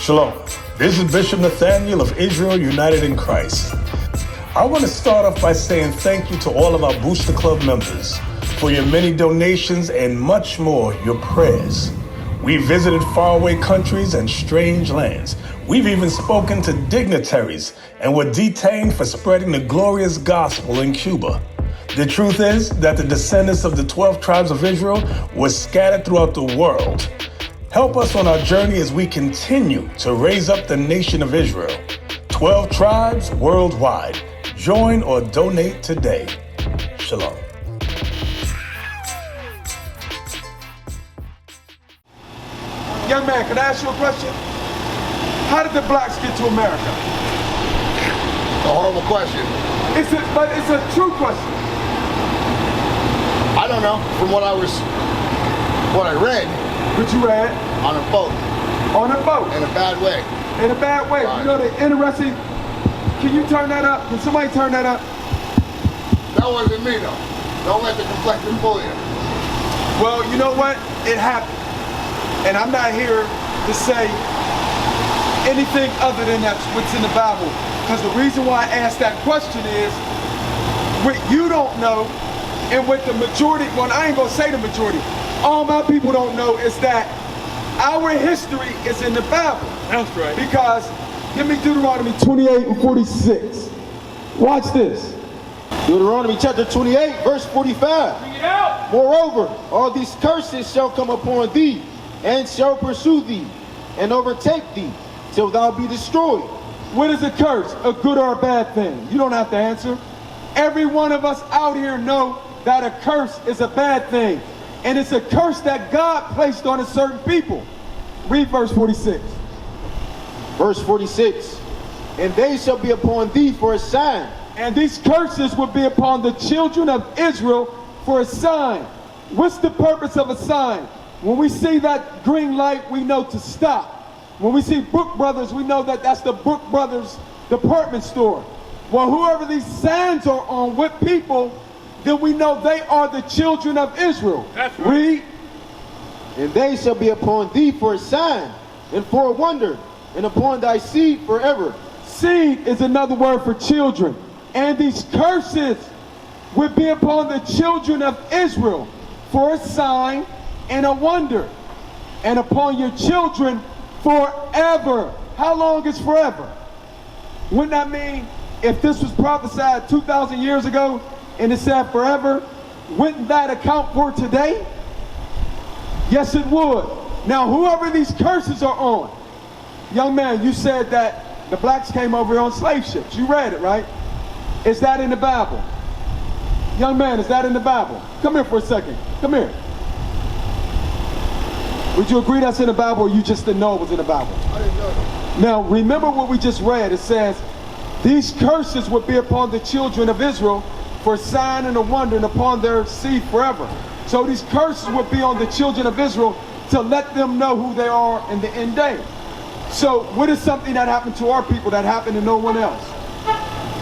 Shalom. This is Bishop Nathaniel of Israel United in Christ. I want to start off by saying thank you to all of our Booster Club members for your many donations and much more, your prayers. We visited faraway countries and strange lands. We've even spoken to dignitaries and were detained for spreading the glorious gospel in Cuba. The truth is that the descendants of the 12 tribes of Israel were scattered throughout the world. Help us on our journey as we continue to raise up the nation of Israel. 12 tribes worldwide. Join or donate today. Shalom. Young man, can I ask you a question? How did the blacks get to America? A horrible question. But it's a true question. I don't know. From what I read. What you read? On a boat. On a boat. In a bad way. In a bad way. Right. You know the interesting. Can you turn that up? Can somebody turn that up? That wasn't me though. Don't let the complexion fool you. Well, you know what? It happened. And I'm not here to say anything other than that's what's in the Bible. Because the reason why I asked that question is, what you don't know, and what the majority, well, I ain't gonna say the majority, all my people don't know is that our history is in the Bible. That's right. Because, give me Deuteronomy 28 and 46. Watch this. Deuteronomy chapter 28, verse 45. Bring it out. Moreover, all these curses shall come upon thee, and shall pursue thee, and overtake thee, till thou be destroyed. What is a curse? A good or a bad thing? You don't have to answer. Every one of us out here know that a curse is a bad thing. And it's a curse that God placed on a certain people. Read verse 46. Verse 46. And they shall be upon thee for a sign. And these curses will be upon the children of Israel for a sign. What's the purpose of a sign? When we see that green light, we know to stop. When we see Brook Brothers, we know that that's the Brook Brothers department store. Well, whoever these signs are on with people, then we know they are the children of Israel. That's right. Read. And they shall be upon thee for a sign, and for a wonder, and upon thy seed forever. Seed is another word for children. And these curses will be upon the children of Israel for a sign and a wonder, and upon your children forever. How long is forever? Wouldn't that mean if this was prophesied 2,000 years ago and it said forever, wouldn't that account for today? Yes, it would. Now, whoever these curses are on, young man, you said that the blacks came over here on slave ships. You read it, right? Is that in the Bible? Young man, is that in the Bible? Come here for a second. Come here. Would you agree that's in the Bible, or you just didn't know it was in the Bible? I didn't know that. Now, remember what we just read. It says, these curses would be upon the children of Israel for a sign and a wonder, and upon their seed forever. So these curses would be on the children of Israel to let them know who they are in the end day. So what is something that happened to our people that happened to no one else?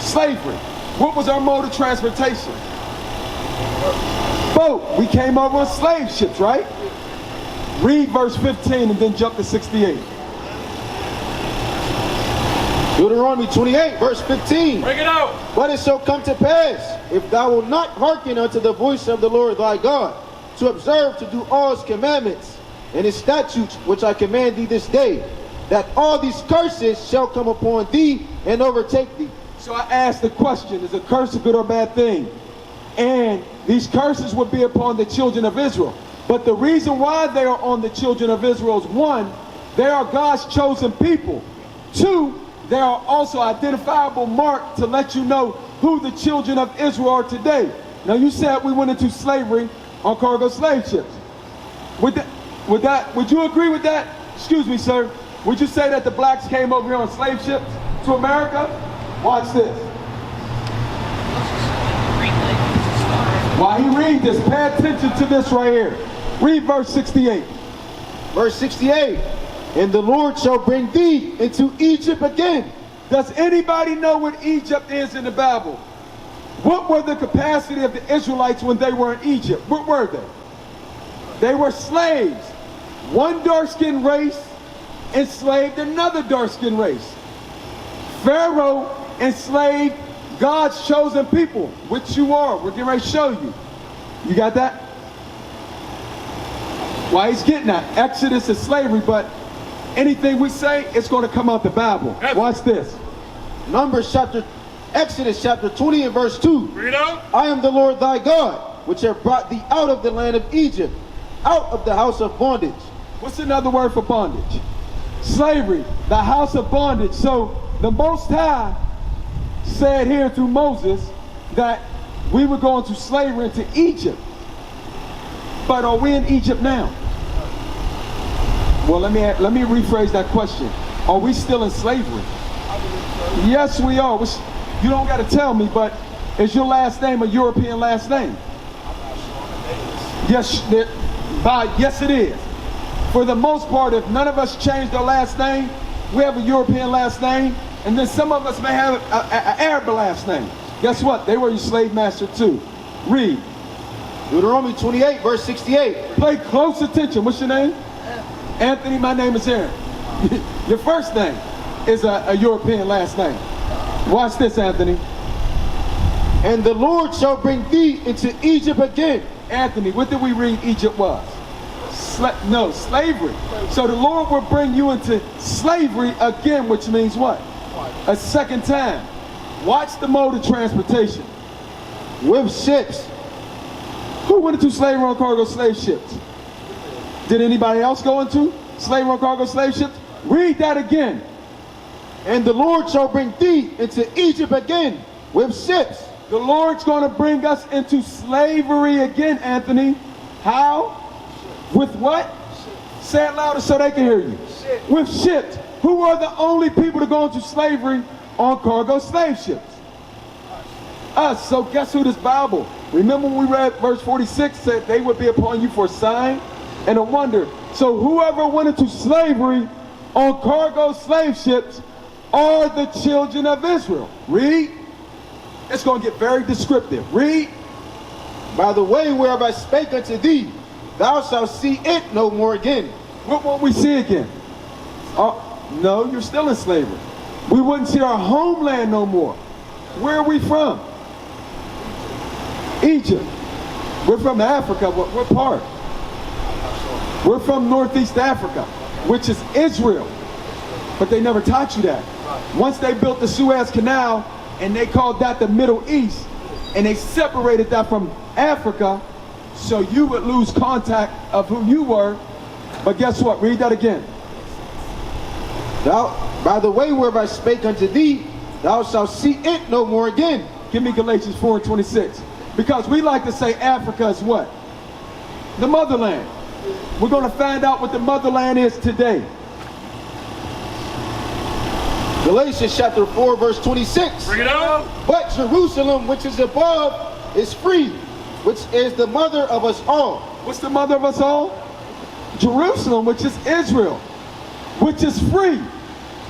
Slavery. What was our mode of transportation? Boat. We came over on slave ships, right? Read verse 15 and then jump to 68. Deuteronomy 28, verse 15. Bring it out. But it shall come to pass, if thou wilt not hearken unto the voice of the Lord thy God, to observe to do all his commandments and his statutes which I command thee this day, that all these curses shall come upon thee and overtake thee. So I asked the question, is a curse a good or bad thing? And these curses would be upon the children of Israel. But the reason why they are on the children of Israel is, one, they are God's chosen people. Two, they are also identifiable mark to let you know who the children of Israel are today. Now, you said we went into slavery on cargo slave ships. Would you agree with that? Excuse me, sir. Would you say that the blacks came over here on slave ships to America? Watch this. While he reads this, pay attention to this right here. Read verse 68. Verse 68. And the Lord shall bring thee into Egypt again. Does anybody know what Egypt is in the Bible? What were the capacity of the Israelites when they were in Egypt? What were they? They were slaves. One dark-skinned race enslaved another dark-skinned race. Pharaoh enslaved God's chosen people, which you are. We're getting ready to show you. You got that? Why he's getting that. Exodus is slavery, but anything we say, it's going to come out the Bible. Watch this. Exodus chapter 20 and verse 2. Read out. I am the Lord thy God, which have brought thee out of the land of Egypt, out of the house of bondage. What's another word for bondage? Slavery, the house of bondage. So the Most High said here through Moses that we would go into slavery into Egypt. But are we in Egypt now? Well, let me rephrase that question. Are we still in slavery? Yes, we are. You don't got to tell me, but is your last name a European last name? Yes, yes it is. For the most part, if none of us changed our last name, we have a European last name, and then some of us may have an Arab last name. Guess what? They were your slave master too. Read. Deuteronomy 28 verse 68. Pay close attention. What's your name? Anthony. My name is Aaron. Your first name is a European last name. Watch this, Anthony. And the Lord shall bring thee into Egypt again. Anthony, what did we read Egypt was? Slavery. So the Lord will bring you into slavery again, which means what? A second time. Watch the mode of transportation. With ships. Who went into slavery on cargo slave ships? Did anybody else go into slavery on cargo slave ships? Read that again. And the Lord shall bring thee into Egypt again with ships. The Lord's going to bring us into slavery again, Anthony. How? With what? Say it louder so they can hear you. With ships. Who are the only people to go into slavery on cargo slave ships? Us. So guess who this Bible? Remember when we read verse 46 said they would be upon you for a sign and a wonder. So whoever went into slavery on cargo slave ships are the children of Israel. Read. It's going to get very descriptive. Read. By the way whereof I spake unto thee, thou shalt see it no more again. What won't we see again? No, you're still in slavery. We wouldn't see our homeland no more. Where are we from? Egypt. We're from Africa. What part? We're from Northeast Africa, which is Israel. But they never taught you that. Once they built the Suez Canal, and they called that the Middle East, and they separated that from Africa, so you would lose contact of who you were. But guess what? Read that again. By the way whereof I spake unto thee, thou shalt see it no more again. Give me Galatians 4:26. Because we like to say Africa is what? The motherland. We're going to find out what the motherland is today. Galatians chapter 4 verse 26. Bring it out. But Jerusalem which is above is free, which is the mother of us all. What's the mother of us all? Jerusalem, which is Israel, which is free.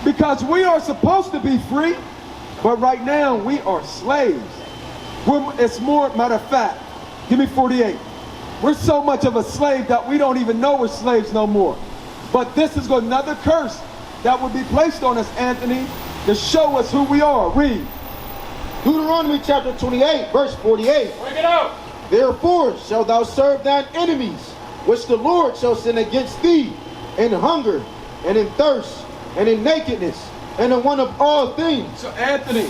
Because we are supposed to be free, but right now we are slaves. It's more, matter of fact, give me 48. We're so much of a slave that we don't even know we're slaves no more. But this is another curse that would be placed on us, Anthony, to show us who we are. Read. Deuteronomy chapter 28, verse 48. Bring it out. Therefore shalt thou serve thine enemies, which the Lord shall send against thee, in hunger, and in thirst, and in nakedness, and in want of all things. So Anthony,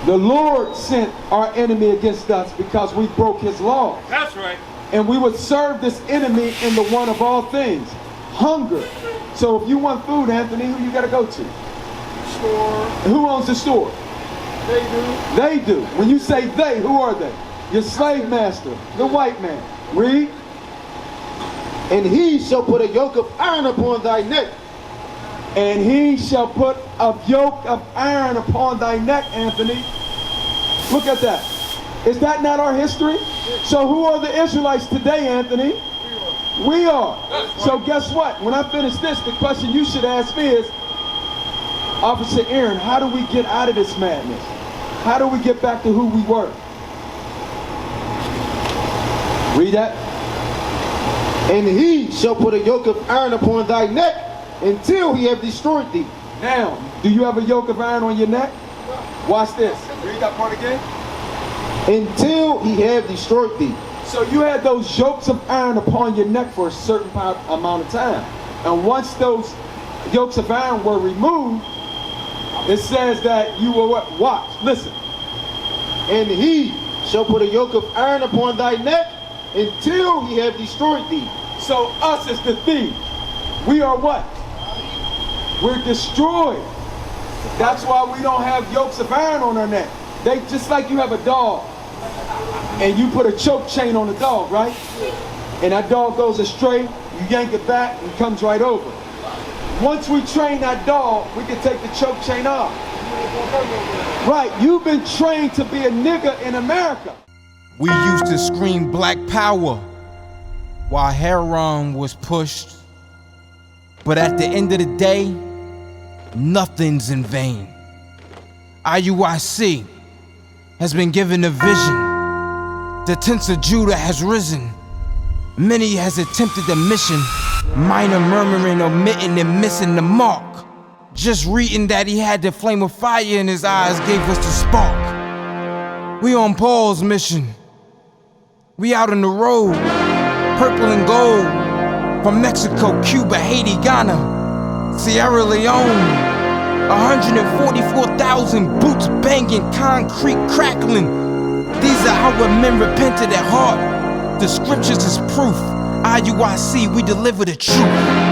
the Lord sent our enemy against us because we broke his law. That's right. And we would serve this enemy in the one of all things, hunger. So if you want food, Anthony, who you got to go to? Store. Who owns the store? They do. They do. When you say they, who are they? Your slave master, the white man. Read. And he shall put a yoke of iron upon thy neck. And he shall put a yoke of iron upon thy neck, Anthony. Look at that. Is that not our history? So who are the Israelites today, Anthony? We are. So guess what? When I finish this, the question you should ask me is, Officer Aaron, how do we get out of this madness? How do we get back to who we were? Read that. And he shall put a yoke of iron upon thy neck, until he have destroyed thee. Now, do you have a yoke of iron on your neck? Watch this. Read that part again. Until he have destroyed thee. So you had those yokes of iron upon your neck for a certain amount of time. And once those yokes of iron were removed, it says that you will what? Watch, listen. And he shall put a yoke of iron upon thy neck until he have destroyed thee. So us as the thief, we are what? We're destroyed. That's why we don't have yokes of iron on our neck. They just like you have a dog and you put a choke chain on the dog, right? And that dog goes astray, you yank it back and it comes right over. Once we train that dog, we can take the choke chain off. Right, you've been trained to be a nigger in America. We used to scream black power while heroin was pushed. But at the end of the day, nothing's in vain. IUIC has been given a vision. The tents of Judah has risen. Many has attempted the mission. Minor murmuring, omitting, and missing the mark. Just reading that he had the flame of fire in his eyes gave us the spark. We on Paul's mission. We out on the road, purple and gold. From Mexico, Cuba, Haiti, Ghana, Sierra Leone. 144,000 boots banging, concrete crackling. These are our men repented at heart. The scriptures is proof. IUIC, we deliver the truth.